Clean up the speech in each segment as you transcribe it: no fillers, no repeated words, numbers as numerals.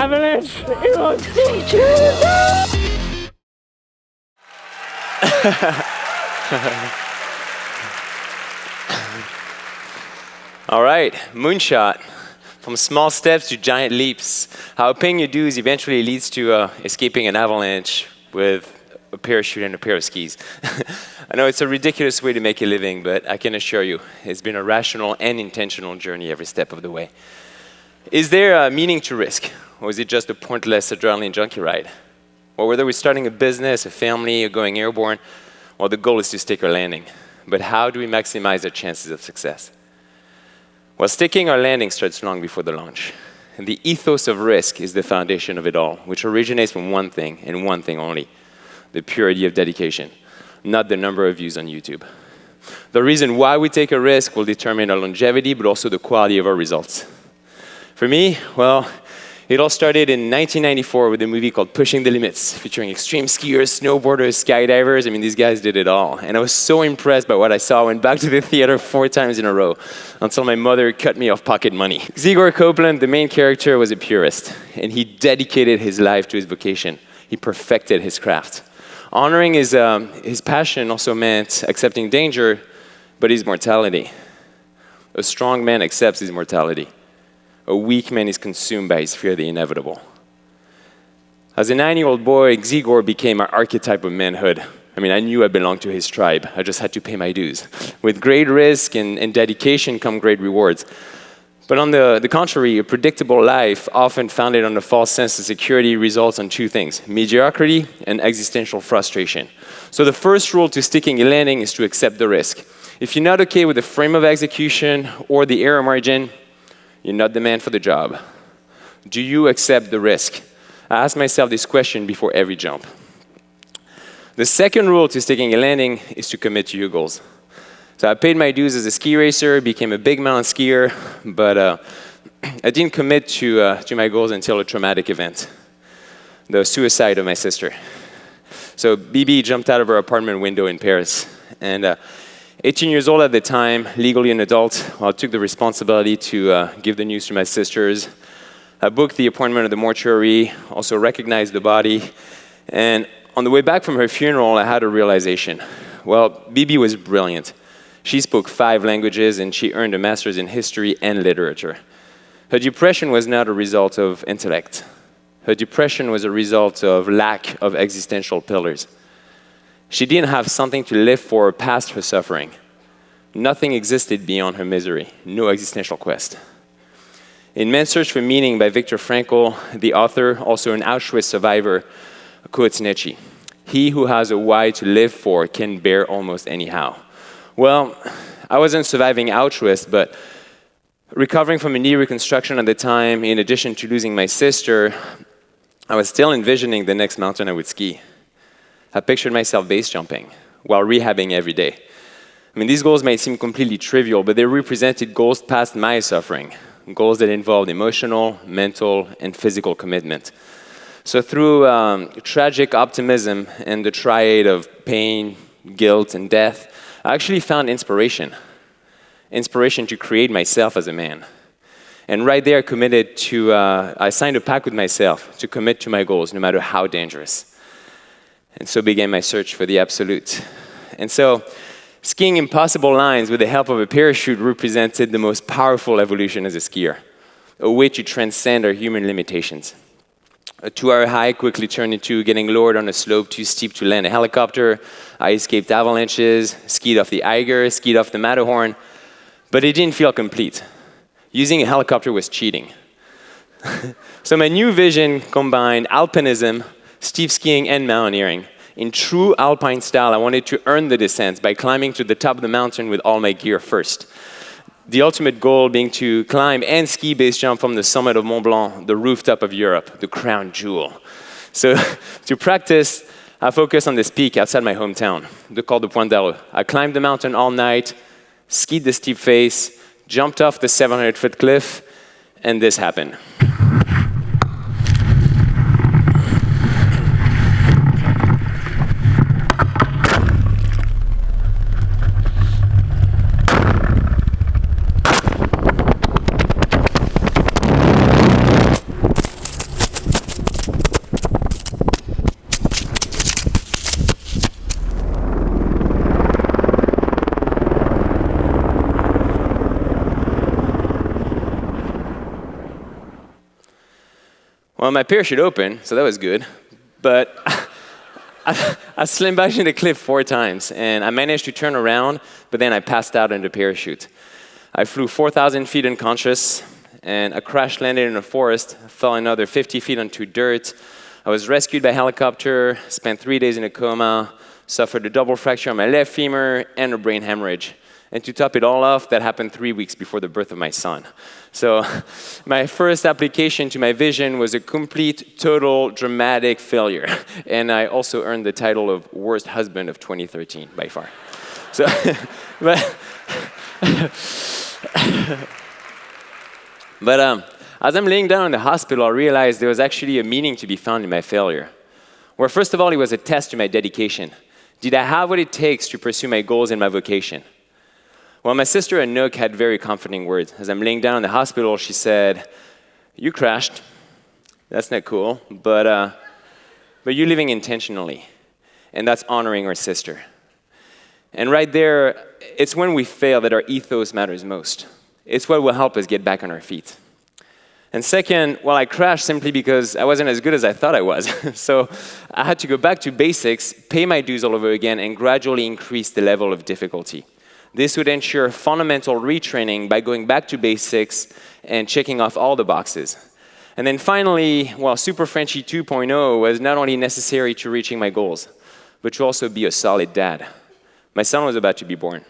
avalanche. It was All right, moonshot. From small steps to giant leaps. How paying your dues eventually leads to escaping an avalanche with a parachute and a pair of skis. I know it's a ridiculous way to make a living, but I can assure you, it's been a rational and intentional journey every step of the way. Is there a meaning to risk? Or is it just a pointless adrenaline junkie ride? Or whether we're starting a business, a family, or going airborne, well, the goal is to stick our landing. But how do we maximize our chances of success? Well, sticking our landing starts long before the launch. And the ethos of risk is the foundation of it all, which originates from one thing, and one thing only: the purity of dedication, not the number of views on YouTube. The reason why we take a risk will determine our longevity, but also the quality of our results. For me, well, it all started in 1994 with a movie called Pushing the Limits, featuring extreme skiers, snowboarders, skydivers. I mean, these guys did it all. And I was so impressed by what I saw. I went back to the theater 4 times in a row until my mother cut me off pocket money. Giraud Copeland, the main character, was a purist, and he dedicated his life to his vocation. He perfected his craft. Honoring his passion also meant accepting danger, but his mortality. A strong man accepts his mortality. A weak man is consumed by his fear of the inevitable. As a 9-year-old boy, Giraud became our archetype of manhood. I mean, I knew I belonged to his tribe. I just had to pay my dues. With great risk and dedication come great rewards. But on the contrary, a predictable life, often founded on a false sense of security, results in 2 things: mediocrity and existential frustration. So the first rule to sticking a landing is to accept the risk. If you're not okay with the frame of execution or the error margin, you're not the man for the job. Do you accept the risk? I ask myself this question before every jump. The second rule to sticking a landing is to commit to your goals. So I paid my dues as a ski racer, became a big mountain skier, but I didn't commit to my goals until a traumatic event: the suicide of my sister. So Bibi jumped out of her apartment window in Paris, and 18 years old at the time, legally an adult, I took the responsibility to give the news to my sisters. I booked the appointment at the mortuary, also recognized the body, and on the way back from her funeral, I had a realization. Well, Bibi was brilliant. She spoke 5 languages, and she earned a master's in history and literature. Her depression was not a result of intellect. Her depression was a result of lack of existential pillars. She didn't have something to live for past her suffering. Nothing existed beyond her misery, no existential quest. In Man's Search for Meaning by Viktor Frankl, the author, also an Auschwitz survivor, quotes Nietzsche: "He who has a why to live for can bear almost anyhow." Well, I wasn't surviving Auschwitz, but recovering from a knee reconstruction at the time, in addition to losing my sister, I was still envisioning the next mountain I would ski. I pictured myself base jumping while rehabbing every day. I mean, these goals might seem completely trivial, but they represented goals past my suffering, goals that involved emotional, mental, and physical commitment. So through tragic optimism and the triad of pain, guilt, and death, I actually found inspiration to create myself as a man. And right there, I signed a pact with myself to commit to my goals, no matter how dangerous. And so began my search for the absolute. And so, skiing impossible lines with the help of a parachute represented the most powerful evolution as a skier, a way to transcend our human limitations. A 2-hour hike quickly turned into getting lowered on a slope too steep to land a helicopter. I escaped avalanches, skied off the Eiger, skied off the Matterhorn, but it didn't feel complete. Using a helicopter was cheating. So my new vision combined alpinism, steep skiing, and mountaineering. In true alpine style, I wanted to earn the descent by climbing to the top of the mountain with all my gear first. The ultimate goal being to climb and ski base jump from the summit of Mont Blanc, the rooftop of Europe, the crown jewel. So to practice, I focused on this peak outside my hometown, called the Pointe d'Arreux. I climbed the mountain all night, skied the steep face, jumped off the 700-foot cliff, and this happened. Well, my parachute opened, so that was good. But I slammed back into the cliff 4 times, and I managed to turn around, but then I passed out in the parachute. I flew 4,000 feet unconscious, and a crash landed in a forest, fell another 50 feet onto dirt. I was rescued by helicopter, spent 3 days in a coma, suffered a double fracture on my left femur, and a brain hemorrhage. And to top it all off, that happened 3 weeks before the birth of my son. So my first application to my vision was a complete, total, dramatic failure. And I also earned the title of Worst Husband of 2013, by far. So, but as I'm laying down in the hospital, I realized there was actually a meaning to be found in my failure. Where first of all, it was a test to my dedication. Did I have what it takes to pursue my goals and my vocation? Well, my sister Anouk had very comforting words. As I'm laying down in the hospital, she said, "You crashed. That's not cool, but you're living intentionally, and that's honoring our sister." And right there, it's when we fail that our ethos matters most. It's what will help us get back on our feet. And second, well, I crashed simply because I wasn't as good as I thought I was. So I had to go back to basics, pay my dues all over again, and gradually increase the level of difficulty. This would ensure fundamental retraining by going back to basics and checking off all the boxes. And then finally, well, Super Frenchie 2.0 was not only necessary to reaching my goals, but to also be a solid dad. My son was about to be born.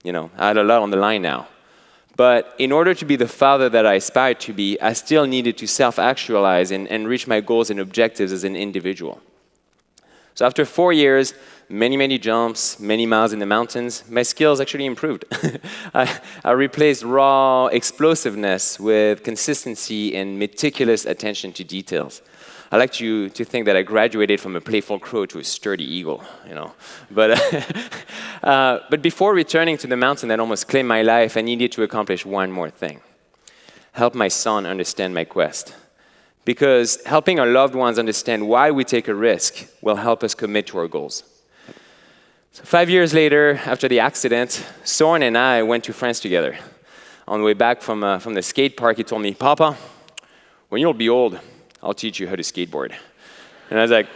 I had a lot on the line now. But in order to be the father that I aspired to be, I still needed to self-actualize and reach my goals and objectives as an individual. So after 4 years, many jumps, many miles in the mountains, my skills actually improved. I replaced raw explosiveness with consistency and meticulous attention to details. I like to think that I graduated from a playful crow to a sturdy eagle, But before returning to the mountain that almost claimed my life, I needed to accomplish one more thing: help my son understand my quest. Because helping our loved ones understand why we take a risk will help us commit to our goals. So 5 years later, after the accident, Soren and I went to France together. On the way back from the skate park, he told me, "Papa, when you'll be old, I'll teach you how to skateboard." And I was like,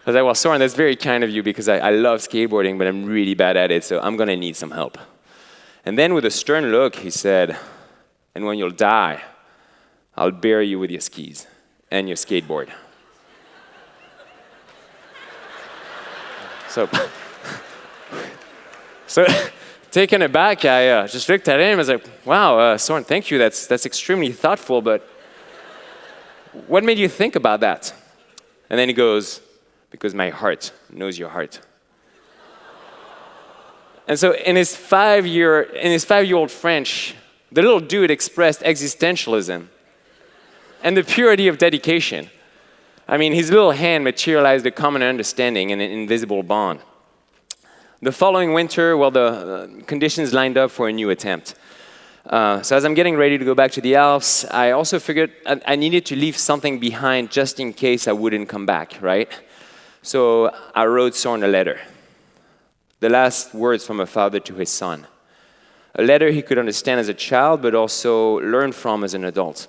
well, Soren, that's very kind of you because I love skateboarding, but I'm really bad at it, so I'm going to need some help. And then with a stern look, he said, "And when you'll die, I'll bury you with your skis and your skateboard." So taken aback, I just looked at him and was like, "Wow, Soren, thank you. That's extremely thoughtful, but what made you think about that?" And then he goes, "Because my heart knows your heart." And so in his 5-year-old French, the little dude expressed existentialism and the purity of dedication. I mean, his little hand materialized a common understanding and an invisible bond. The following winter, well, the conditions lined up for a new attempt. So as I'm getting ready to go back to the Alps, I also figured I needed to leave something behind just in case I wouldn't come back, right? So I wrote Soren a letter. The last words from a father to his son. A letter he could understand as a child, but also learn from as an adult.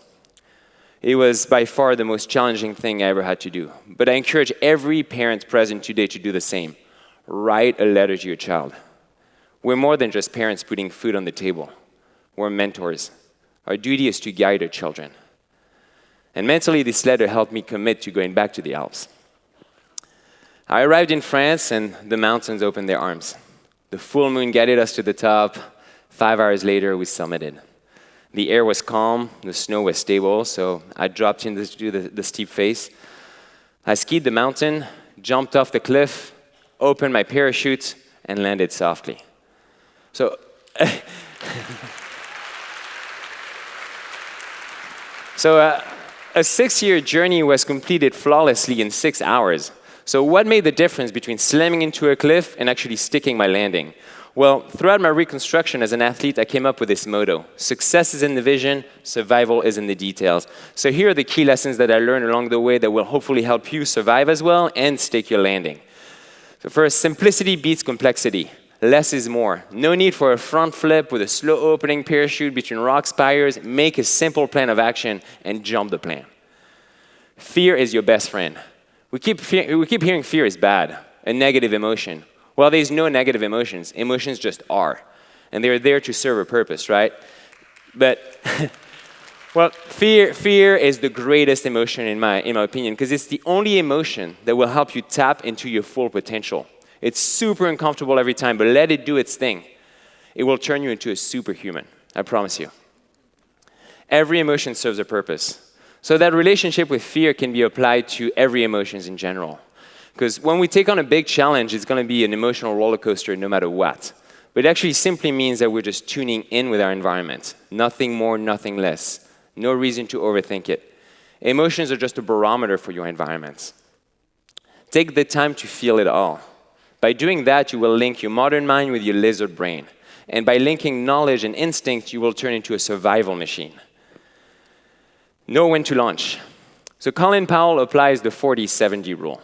It was by far the most challenging thing I ever had to do. But I encourage every parent present today to do the same. Write a letter to your child. We're more than just parents putting food on the table. We're mentors. Our duty is to guide our children. And mentally, this letter helped me commit to going back to the Alps. I arrived in France, and the mountains opened their arms. The full moon guided us to the top. 5 hours later, we summited. The air was calm, the snow was stable, so I dropped into the steep face. I skied the mountain, jumped off the cliff, opened my parachute, and landed softly. So, a 6-year journey was completed flawlessly in 6 hours. So what made the difference between slamming into a cliff and actually sticking my landing? Well, throughout my reconstruction as an athlete, I came up with this motto: success is in the vision, survival is in the details. So here are the key lessons that I learned along the way that will hopefully help you survive as well and stake your landing. So first, simplicity beats complexity. Less is more. No need for a front flip with a slow opening parachute between rock spires. Make a simple plan of action and jump the plan. Fear is your best friend. We keep hearing fear is bad, a negative emotion. Well, there's no negative emotions. Emotions just are. And they're there to serve a purpose, right? But, well, fear is the greatest emotion in my opinion, because it's the only emotion that will help you tap into your full potential. It's super uncomfortable every time, but let it do its thing. It will turn you into a superhuman, I promise you. Every emotion serves a purpose. So that relationship with fear can be applied to every emotions in general. Because when we take on a big challenge, it's going to be an emotional roller coaster no matter what. But it actually simply means that we're just tuning in with our environment. Nothing more, nothing less. No reason to overthink it. Emotions are just a barometer for your environment. Take the time to feel it all. By doing that, you will link your modern mind with your lizard brain. And by linking knowledge and instinct, you will turn into a survival machine. Know when to launch. So Colin Powell applies the 40-70 rule.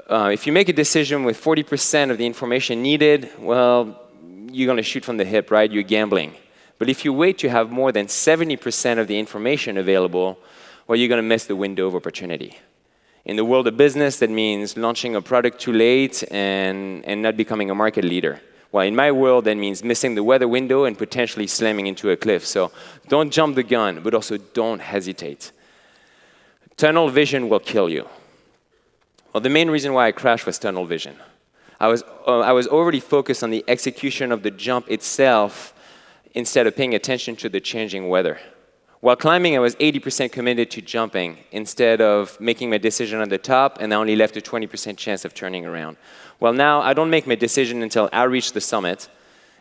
If you make a decision with 40% of the information needed, well, you're going to shoot from the hip, right? You're gambling. But if you wait to have more than 70% of the information available, well, you're going to miss the window of opportunity. In the world of business, that means launching a product too late and not becoming a market leader. Well, in my world, that means missing the weather window and potentially slamming into a cliff. So don't jump the gun, but also don't hesitate. Tunnel vision will kill you. Well, the main reason why I crashed was tunnel vision. I was already focused on the execution of the jump itself instead of paying attention to the changing weather. While climbing, I was 80% committed to jumping instead of making my decision on the top, and I only left a 20% chance of turning around. Well, now I don't make my decision until I reach the summit,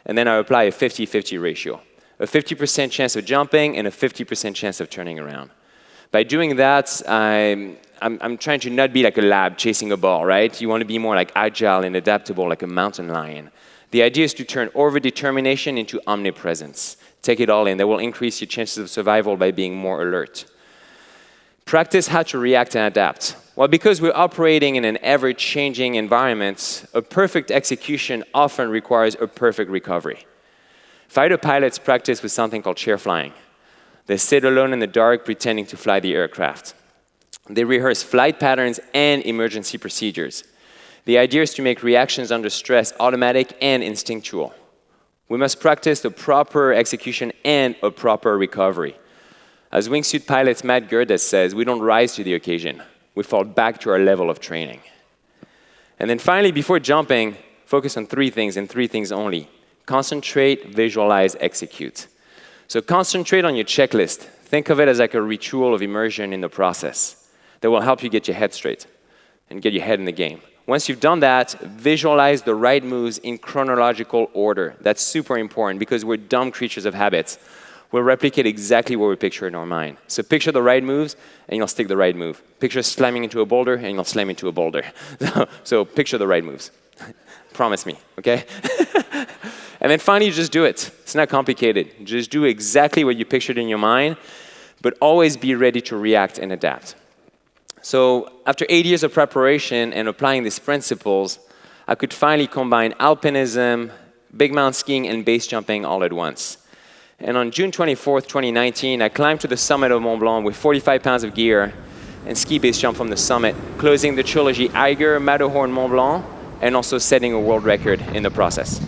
and then I apply a 50-50 ratio. A 50% chance of jumping and a 50% chance of turning around. By doing that, I'm trying to not be like a lab chasing a ball, right? You want to be more like agile and adaptable like a mountain lion. The idea is to turn overdetermination into omnipresence. Take it all in. That will increase your chances of survival by being more alert. Practice how to react and adapt. Well, because we're operating in an ever-changing environment, a perfect execution often requires a perfect recovery. Fighter pilots practice with something called chair flying. They sit alone in the dark pretending to fly the aircraft. They rehearse flight patterns and emergency procedures. The idea is to make reactions under stress automatic and instinctual. We must practice the proper execution and a proper recovery. As wingsuit pilot Matt Giraud says, we don't rise to the occasion. We fall back to our level of training. And then finally, before jumping, focus on three things and three things only. Concentrate, visualize, execute. So concentrate on your checklist. Think of it as like a ritual of immersion in the process that will help you get your head straight and get your head in the game. Once you've done that, visualize the right moves in chronological order. That's super important because we're dumb creatures of habits. We'll replicate exactly what we picture in our mind. So picture the right moves, and you'll stick the right move. Picture slamming into a boulder, and you'll slam into a boulder. So picture the right moves. Promise me, okay? And then finally, you just do it. It's not complicated. Just do exactly what you pictured in your mind, but always be ready to react and adapt. So after 8 years of preparation and applying these principles, I could finally combine alpinism, big mountain skiing, and base jumping all at once. And on June 24th, 2019, I climbed to the summit of Mont Blanc with 45 pounds of gear and ski base jump from the summit, closing the trilogy Eiger, Matterhorn, Mont Blanc, and also setting a world record in the process.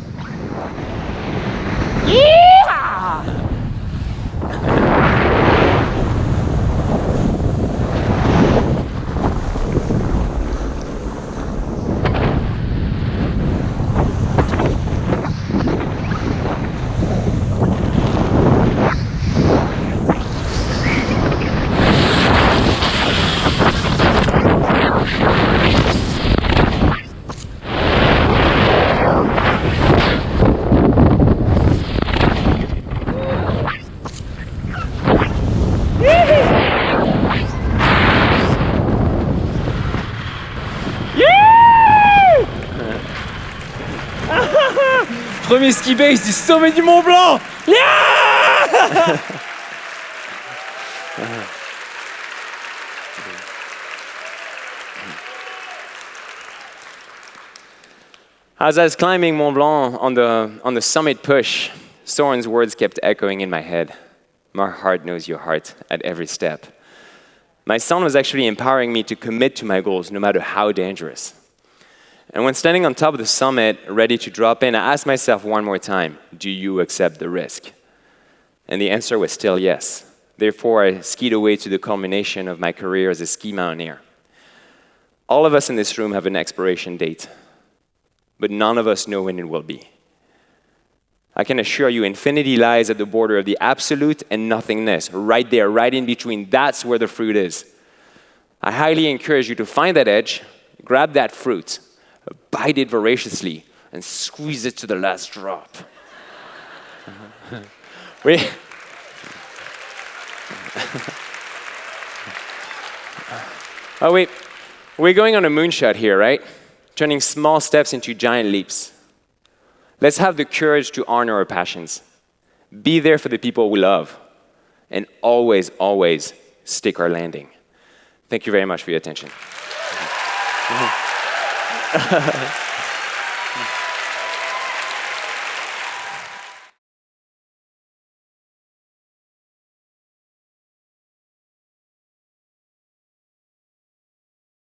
Yeah! Premier ski base du sommet du Mont Blanc. Yeah! As I was climbing Mont Blanc on the summit push, Soren's words kept echoing in my head. My heart knows your heart at every step. My son was actually empowering me to commit to my goals, no matter how dangerous. And when standing on top of the summit, ready to drop in, I asked myself one more time, do you accept the risk? And the answer was still yes. Therefore, I skied away to the culmination of my career as a ski mountaineer. All of us in this room have an expiration date, but none of us know when it will be. I can assure you, infinity lies at the border of the absolute and nothingness, right there, right in between. That's where the fruit is. I highly encourage you to find that edge, grab that fruit, bite it voraciously, and squeeze it to the last drop. We're going on a moonshot here, right? Turning small steps into giant leaps. Let's have the courage to honor our passions. Be there for the people we love. And always, always stick our landing. Thank you very much for your attention.